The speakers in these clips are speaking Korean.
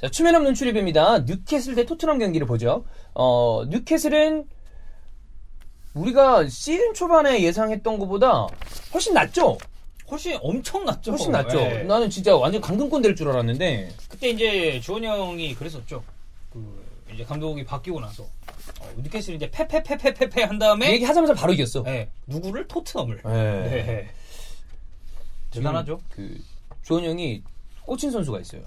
자, 추면 없는 출입입니다. 뉴캐슬 대 토트넘 경기를 보죠. 뉴캐슬은 우리가 시즌 초반에 예상했던 것보다 훨씬 낫죠? 훨씬 엄청 낫죠. 훨씬 낫죠. 네. 나는 진짜 완전 강등권 될 줄 알았는데. 그때 이제 주원이 형이 그랬었죠. 이제 감독이 바뀌고 나서 뉴캐슬이 이제 패패패패패패 한 다음에 얘기하자마자 바로 이겼어. 네. 누구를? 토트넘을. 네. 네. 대단하죠. 주원이 형이 꽂힌 선수가 있어요.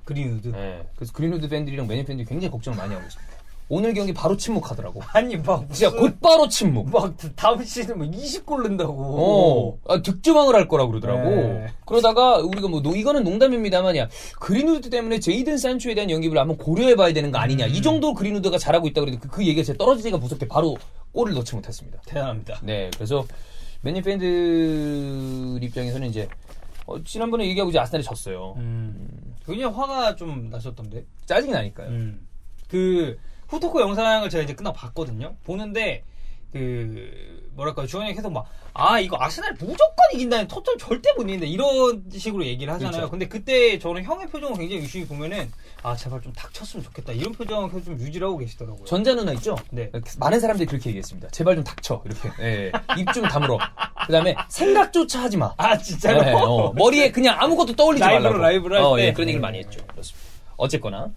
그린우드. 네. 그래서 그린우드 팬들이랑 매니 팬들이 굉장히 걱정을 많이 하고 있습니다. 오늘 경기 바로 침묵하더라고. 아니 막 진짜 곧바로 침묵. 막 다음 시즌 뭐 20골 넣는다고. 득점왕을 할 거라고 그러더라고. 네. 그러다가 우리가 뭐 이거는 농담입니다만 야 그린우드 때문에 제이든 산초에 대한 영입을 한번 고려해봐야 되는 거 아니냐. 이 정도 그린우드가 잘하고 있다고 그랬는데 그 얘기가 진짜 떨어지기가 무섭게 바로 골을 넣지 못했습니다. 대단합니다. 네, 그래서 매니 팬들 입장에서는 이제 지난번에 얘기하고 이제 아스날이 졌어요. 굉장히 화가 좀 나셨던데. 짜증이 나니까요. 그 후토크 영상을 제가 이제 끝나고 봤거든요. 보는데 뭐랄까 주원이 형이 계속 막 이거 아스날 무조건 이긴다는 토트넘 절대 못 이긴다 이런 식으로 얘기를 하잖아요. 그렇죠. 근데 그때 저는 형의 표정을 굉장히 유심히 보면은 제발 좀 닥쳤으면 좋겠다 이런 표정을 계속 좀 유지를 하고 계시더라고요. 전자 누나 있죠? 네. 많은 사람들이 그렇게 얘기했습니다. 제발 좀 닥쳐 이렇게. 네. 입 좀 다물어. 그다음에 생각조차 하지 마. 진짜로? 네, 머리에 그냥 아무것도 떠올리지 말라고. 라이브를 할 때. 예, 그런 얘기를 많이 했죠. 그렇습니다. 어쨌거나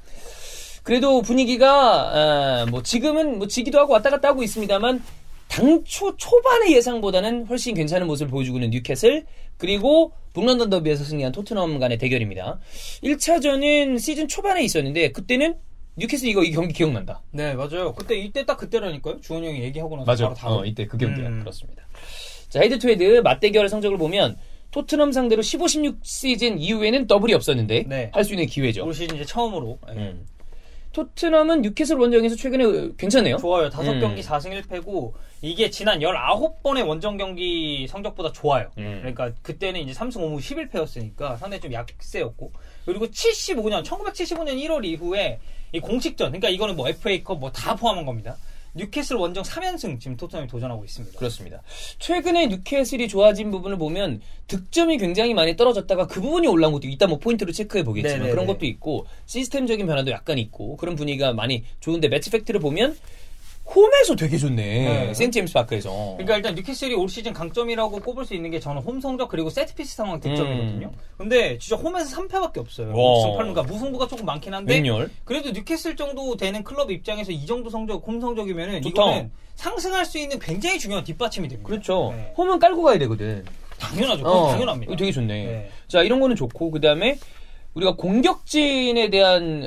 그래도 분위기가 지금은 뭐 지기도 하고 왔다 갔다 하고 있습니다만 당초 초반의 예상보다는 훨씬 괜찮은 모습을 보여주고 있는 뉴캐슬 그리고 북런던 더비에서 승리한 토트넘 간의 대결입니다. 1차전은 시즌 초반에 있었는데 그때는 뉴캐슬 이 경기 기억난다. 네 맞아요. 이때 딱 그때라니까요. 주원이 형이 얘기하고 나서 맞아. 바로 다음. 이때 그 경기야. 그렇습니다. 자, 헤드 투 헤드 맞대결 성적을 보면 토트넘 상대로 15-16 시즌 이후에는 더블이 없었는데 네. 할 수 있는 기회죠. 올 시즌 이제 처음으로. 토트넘은 뉴캐슬 원정에서 최근에 괜찮네요. 좋아요. 5경기 4승 1패고 이게 지난 19번의 원정 경기 성적보다 좋아요. 그러니까 그때는 이제 3승 5무 11패였으니까 상당히 좀 약세였고 그리고 1975년 1월 이후에 이 공식전 그러니까 이거는 뭐 FA컵 뭐 다 포함한 겁니다. 뉴캐슬 원정 3연승 지금 토트넘이 도전하고 있습니다. 그렇습니다. 최근에 뉴캐슬이 좋아진 부분을 보면 득점이 굉장히 많이 떨어졌다가 그 부분이 올라온 것도 이따 뭐 포인트로 체크해 보겠지만 네네네. 그런 것도 있고 시스템적인 변화도 약간 있고 그런 분위기가 많이 좋은데 매치 팩트를 보면 홈에서 되게 좋네. 네. 센트제임스 파크에서. 그러니까 일단 뉴캐슬이 올 시즌 강점이라고 꼽을 수 있는 게 저는 홈 성적 그리고 세트피스 상황 득점이거든요. 근데 진짜 홈에서 3패밖에 없어요. 6승 8무 그러니까 무승부가 조금 많긴 한데 맹렬. 그래도 뉴캐슬 정도 되는 클럽 입장에서 이 정도 성적 홈 성적이면은 좋다. 이거는 상승할 수 있는 굉장히 중요한 뒷받침이 됩니다. 그렇죠. 네. 홈은 깔고 가야 되거든. 당연하죠. 그건 당연합니다. 되게 좋네. 네. 자, 이런 거는 좋고 그다음에 우리가 공격진에 대한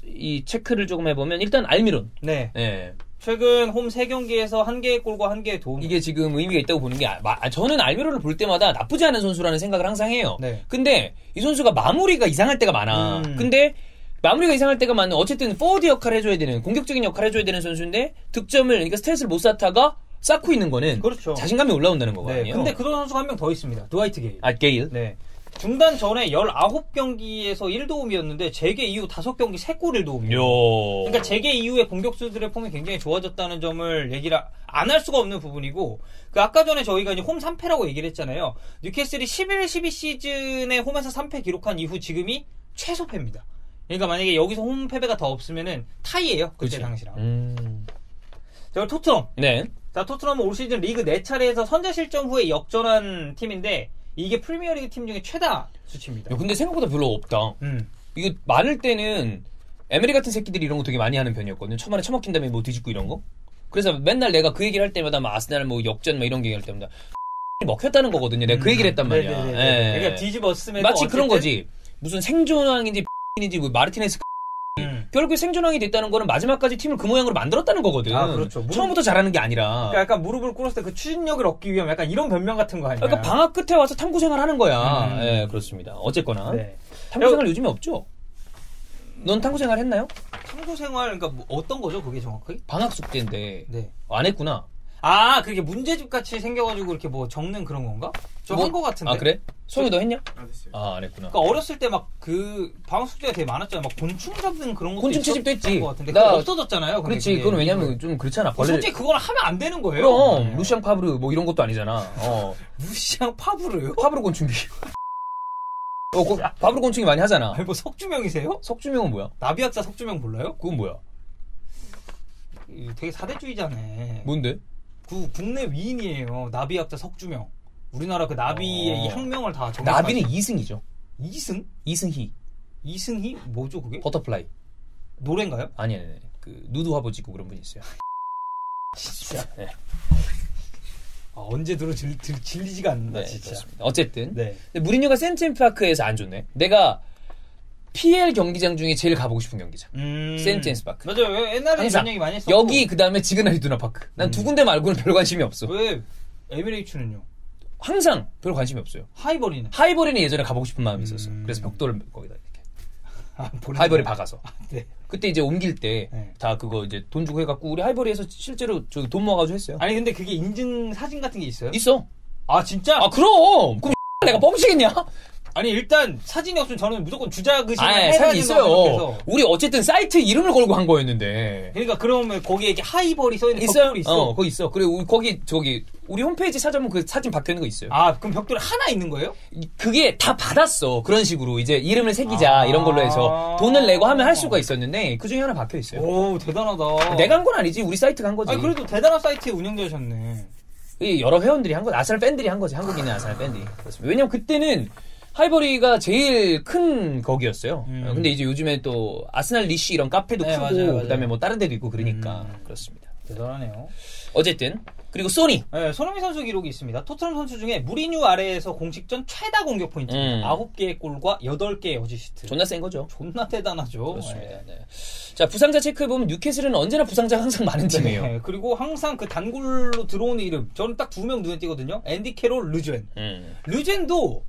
이 체크를 조금 해보면 일단 알미론. 네. 네. 최근 홈 3경기에서 1개의 골과 1개의 도움. 이게 지금 의미가 있다고 보는 게 저는 알미론을 볼 때마다 나쁘지 않은 선수라는 생각을 항상 해요. 네. 근데 이 선수가 마무리가 이상할 때가 많아. 근데 마무리가 이상할 때가 많은 어쨌든 포워드 역할을 해줘야 되는 공격적인 역할을 해줘야 되는 선수인데 득점을 그러니까 스트레스를 못 쌓고 있는 거는 그렇죠. 자신감이 올라온다는 거거든요. 네. 근데 그런 선수가 한 명 더 있습니다. 드와이트 게일. 게일. 네. 중단 전에 19경기에서 1도움이었는데 재개 이후 5경기 3골 1도움이에요. 그러니까 재개 이후에 공격수들의 폼이 굉장히 좋아졌다는 점을 얘기를 안 할 수가 없는 부분이고 아까 전에 저희가 이제 홈 3패라고 얘기를 했잖아요. 뉴캐슬이 11-12 시즌에 홈에서 3패 기록한 이후 지금이 최소 패입니다. 그러니까 만약에 여기서 홈 패배가 더 없으면은 타이예요. 그때 당시랑. 자, 토트넘. 네. 자, 토트넘은 올 시즌 리그 4차례에서 선제 실점 후에 역전한 팀인데 이게 프리미어리그 팀 중에 최다 수치입니다. 야, 근데 생각보다 별로 없다. 이거 많을 때는 에메리 같은 새끼들이 이런 거 되게 많이 하는 편이었거든요. 초반에 처먹힌 다음에 뭐 뒤집고 이런 거. 그래서 맨날 내가 그 얘기를 할 때마다 막 아스날 뭐 역전 막 이런 거 얘기할 때마다 먹혔다는 거거든요. 내가 그 얘기를 했단 말이야. 예. 그러니까 뒤집었으면 마치 그런 거지. 무슨 생존왕인지 인지 뭐 마르티네스 결국에 생존왕이 됐다는 거는 마지막까지 팀을 그 모양으로 만들었다는 거거든. 그렇죠. 처음부터 잘하는 게 아니라. 그러니까 약간 무릎을 꿇었을 때 그 추진력을 얻기 위한 약간 이런 변명 같은 거 아니야? 그러니까 방학 끝에 와서 탐구 생활 하는 거야. 예, 그렇습니다. 어쨌거나. 네. 탐구 생활 요즘에 없죠? 넌 탐구 생활 했나요? 탐구 생활, 그러니까 뭐 어떤 거죠, 그게 정확하게? 방학 숙제인데. 네. 안 했구나. 그게 문제집 같이 생겨가지고 이렇게 뭐 적는 그런 건가? 저 한 거 같은데. 그래? 소영이 너 했냐? 안 됐어요. 안 했구나. 그러니까 어렸을 때 막 방학 숙제가 되게 많았잖아요. 막 곤충 잡는 그런 것도 곤충 채집도 했지. 것 같은데 그거 없어졌잖아요. 그렇지. 그건 왜냐면 좀 그렇잖아. 솔직히 그거는 하면 안 되는 거예요. 그럼 루시앙 파브르 뭐 이런 것도 아니잖아. 루시앙 파브르요? 파브르 곤충기. 바브로 곤충이 많이 하잖아. 아니 뭐 석주명이세요? 석주명은 뭐야? 나비학자 석주명 몰라요? 그건 뭐야? 되게 사대주의자네. 뭔데? 그 국내 위인이에요. 나비학자 석주명. 우리나라 그 나비의 이 학명을 다 정말. 나비는 이승이죠. 이승? 이승희. 이승희? 뭐죠 그게? 버터플라이. 노래인가요? 아니. 그 누드 화보 찍고 그런 분이 있어요. 진짜. 네. 언제 들어 질리지가 않는다 네, 진짜. 그렇습니다. 어쨌든 네. 무리뉴가 센트젠스파크에서 안 좋네. 내가 PL 경기장 중에 제일 가보고 싶은 경기장. 센트젠스파크. 맞아요. 옛날에 항상 이런 얘기 많이 했었고. 여기 그 다음에 지그나 이두나 파크. 난 두 군데 말고는 별 관심이 없어. 왜 에미레이츠는요? 항상 별 관심이 없어요. 하이버리는? 하이버리는 예전에 가보고 싶은 마음이 있었어. 그래서 벽돌을 거기다 이렇게 하이버리 박아서. 네. 그때 이제 옮길 때 다 그거 이제 돈 주고 해갖고 우리 하이버리에서 실제로 저기 돈 모아가지고 했어요. 아니 근데 그게 인증 사진 같은 게 있어요? 있어. 아 진짜? 아 그럼 내가 뻥치겠냐? 아니 일단 사진이 없으면 저는 무조건 주작의식을 해야 사진 있어요. 생각해서. 우리 어쨌든 사이트 이름을 걸고 한 거였는데. 그러니까 그러면 거기에 이렇게 하이버리 써있는 있어요? 벽돌이 있어. 거기 있어. 그리고 거기 우리 홈페이지 찾아보면 그 사진 박혀있는 거 있어요. 아 그럼 벽돌 하나 있는 거예요? 그게 다 받았어. 그런 식으로 이제 이름을 새기자 이런 걸로 해서 돈을 내고 하면 할 수가 있었는데 그 중에 하나 박혀있어요. 오 대단하다. 내가 한 건 아니지. 우리 사이트가 한 거지. 아니 그래도 대단한 사이트에 운영되셨네. 여러 회원들이 한 거지. 아스날 팬들이 한 거지. 한국인의 아스날 팬들이. 그렇습니다. 왜냐면 그때는 하이버리가 제일 큰 거기였어요. 근데 이제 요즘에 또 아스날 리시 이런 카페도 크고 맞아요. 그다음에 뭐 다른 데도 있고 그러니까 그렇습니다. 대단하네요. 어쨌든 그리고 소니. 네, 손흥민 선수 기록이 있습니다. 토트넘 선수 중에 무리뉴 아래에서 공식전 최다 공격 포인트 9개의 골과 8개의 어시스트. 존나 센 거죠. 존나 대단하죠. 그렇습니다. 네. 자 부상자 체크해보면 뉴캐슬은 언제나 부상자가 항상 많은 팀이에요. 네, 그리고 항상 그 단골로 들어오는 이름 저는 딱 2명 눈에 띄거든요. 앤디 캐롤, 르젠. 르젠도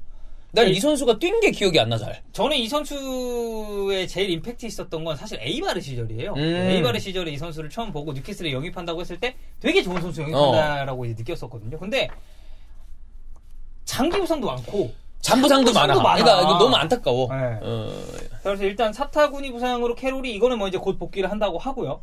난 이 선수가 뛴 게 기억이 안 나 잘. 저는 이 선수의 제일 임팩트 있었던 건 사실 에이바르 시절이에요. 에이바르 시절에 이 선수를 처음 보고 뉴캐슬에 영입한다고 했을 때 되게 좋은 선수 영입한다라고 이제 느꼈었거든요. 근데 장기 부상도 많고 잔부상도 많아. 그러니까 이거 너무 안타까워. 네. 그래서 일단 사타구니 부상으로 캐롤이 이거는 뭐 이제 곧 복귀를 한다고 하고요.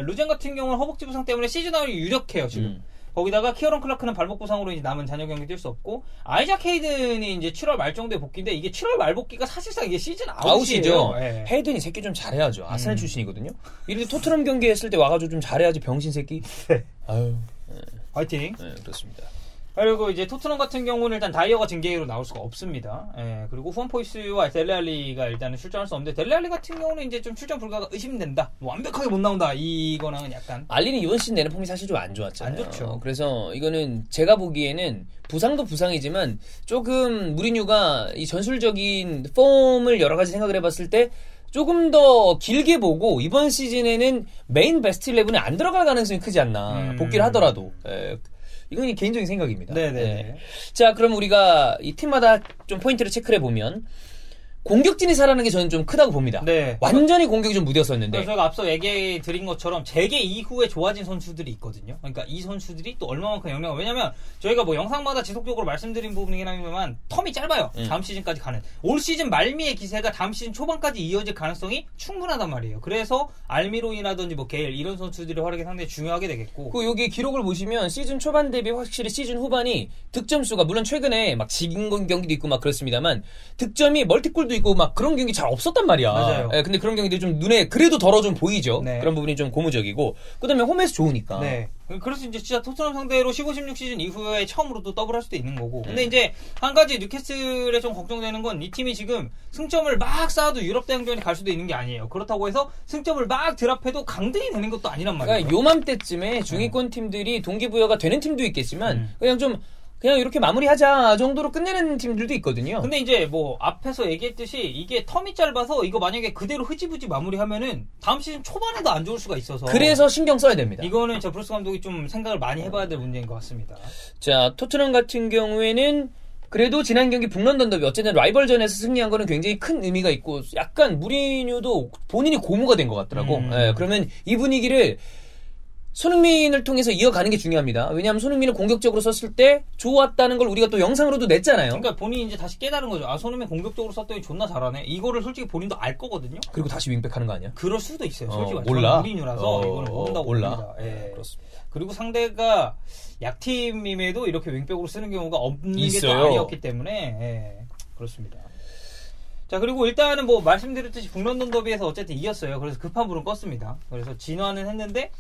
루젠 같은 경우는 허벅지 부상 때문에 시즌 아웃이 유력해요 지금. 거기다가 키어런 클라크는 발목 부상으로 이제 남은 잔여 경기 뛸 수 없고 아이작 헤이든이 이제 7월 말 정도에 복귀인데 이게 7월 말 복귀가 사실상 이게 시즌 아웃이죠. 네. 헤이든이 새끼 좀 잘해야죠. 아스날 출신이거든요. 이렇게 토트넘 경기 했을 때 와가지고 좀 잘해야지 병신 새끼. 아유. 화이팅. 네, 그렇습니다. 그리고 이제 토트넘 같은 경우는 일단 다이어가 징계로 나올 수가 없습니다. 그리고 후안 포이스와 델레알리가 일단은 출전할 수 없는데 델레알리 같은 경우는 이제 좀 출전 불가가 의심된다. 뭐 완벽하게 못 나온다. 이거는 약간 알리는 이번 시즌 내는 폼이 사실 좀 안 좋았잖아요. 안 좋죠. 그래서 이거는 제가 보기에는 부상도 부상이지만 조금 무리뉴가 이 전술적인 폼을 여러 가지 생각을 해봤을 때 조금 더 길게 보고 이번 시즌에는 메인 베스트 11에 안 들어갈 가능성이 크지 않나. 복귀를 하더라도. 이건 개인적인 생각입니다. 네네. 네. 자, 그럼 우리가 이 팀마다 좀 포인트를 체크를 해보면 공격진이 살아나는 게 저는 좀 크다고 봅니다. 네. 완전히 공격이 좀 무뎌섰는데. 저희가 앞서 얘기 드린 것처럼 재개 이후에 좋아진 선수들이 있거든요. 그러니까 이 선수들이 또 얼마만큼 영향을, 왜냐면 저희가 뭐 영상마다 지속적으로 말씀드린 부분이긴 합니다만 텀이 짧아요. 다음 시즌까지 가는. 올 시즌 말미의 기세가 다음 시즌 초반까지 이어질 가능성이 충분하단 말이에요. 그래서 알미론이라든지 뭐 게일 이런 선수들의 활약이 상당히 중요하게 되겠고. 그 여기 기록을 보시면 시즌 초반 대비 확실히 시즌 후반이 득점 수가 물론 최근에 막 지긴 경기도 있고 막 그렇습니다만 득점이 멀티골도 있고 막 그런 경기 잘 없었단 말이야. 맞아요. 예, 근데 그런 경기들이 좀 눈에 그래도 덜어 좀 보이죠. 네. 그런 부분이 좀 고무적이고 그다음에 홈에서 좋으니까. 네. 그래서 이제 진짜 토트넘 상대로 15-16 시즌 이후에 처음으로 또 더블할 수도 있는 거고. 근데 이제 한 가지 뉴캐슬에 좀 걱정되는 건 이 팀이 지금 승점을 막 쌓아도 유럽 대항전에 갈 수도 있는 게 아니에요. 그렇다고 해서 승점을 막 드랍해도 강등이 되는 것도 아니란 말이에요. 그러니까 요맘때쯤에 중위권 팀들이 동기부여가 되는 팀도 있겠지만 그냥 이렇게 마무리하자 정도로 끝내는 팀들도 있거든요. 근데 이제 뭐 앞에서 얘기했듯이 이게 텀이 짧아서 이거 만약에 그대로 흐지부지 마무리하면은 다음 시즌 초반에도 안 좋을 수가 있어서 그래서 신경 써야 됩니다. 이거는 저 브루스 감독이 좀 생각을 많이 해봐야 될 문제인 것 같습니다. 자, 토트넘 같은 경우에는 그래도 지난 경기 북런던 더비 어쨌든 라이벌전에서 승리한 거는 굉장히 큰 의미가 있고 약간 무리뉴도 본인이 고무가 된 것 같더라고. 예, 그러면 이 분위기를 손흥민을 통해서 이어가는 게 중요합니다. 왜냐하면 손흥민을 공격적으로 썼을 때 좋았다는 걸 우리가 또 영상으로도 냈잖아요. 그러니까 본인이 이제 다시 깨달은 거죠. 아, 손흥민 공격적으로 썼더니 존나 잘하네. 이거를 솔직히 본인도 알 거거든요. 그리고 다시 윙백 하는 거 아니야? 그럴 수도 있어요. 솔직히 몰라. 무리뉴라서 이거는 모른다고 봅니다. 예. 그렇습니다. 그리고 상대가 약팀임에도 이렇게 윙백으로 쓰는 경우가 없는 게 또 있어요. 아니었기 때문에 그렇습니다. 자, 그리고 일단은 뭐 말씀드렸듯이 북런던 더비에서 어쨌든 이겼어요. 그래서 급한 불은 껐습니다. 그래서 진화는 했는데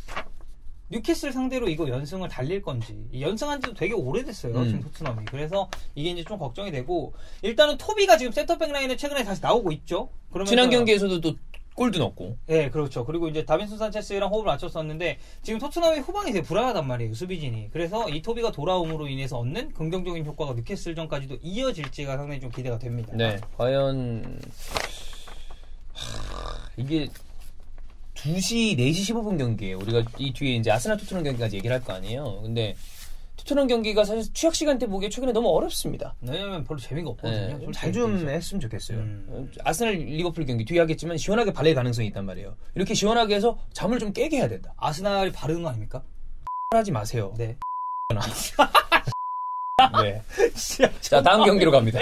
뉴캐슬 상대로 이거 연승을 달릴 건지, 연승한 지도 되게 오래됐어요. 지금 토트넘이. 그래서 이게 이제 좀 걱정이 되고, 일단은 토비가 지금 센터백 라인에 최근에 다시 나오고 있죠. 그러면서 지난 경기에서도 또 골도 넣고. 네, 그렇죠. 그리고 이제 다빈슨 산체스랑 호흡을 맞췄었는데 지금 토트넘의 후방이 되게 불안하단 말이에요, 수비진이. 그래서 이 토비가 돌아옴으로 인해서 얻는 긍정적인 효과가 뉴캐슬전까지도 이어질지가 상당히 좀 기대가 됩니다. 네, 과연 이게 2시, 4시 15분 경기예요. 우리가 이 뒤에 이제 아스날 토트넘 경기까지 얘기를 할 거 아니에요. 근데 토트넘 경기가 사실 취약 시간대 보기에 최근에 너무 어렵습니다. 왜냐면 별로 재미가 없거든요. 네, 잘 좀 했으면 좋겠어요. 아스날 리버풀 경기 뒤에 하겠지만 시원하게 발릴 가능성이 있단 말이에요. 이렇게 시원하게 해서 잠을 좀 깨게 해야 된다. 아스날이 바르는 거 아닙니까? 하지 마세요. 네. 네. 자, 다음 경기로 갑니다.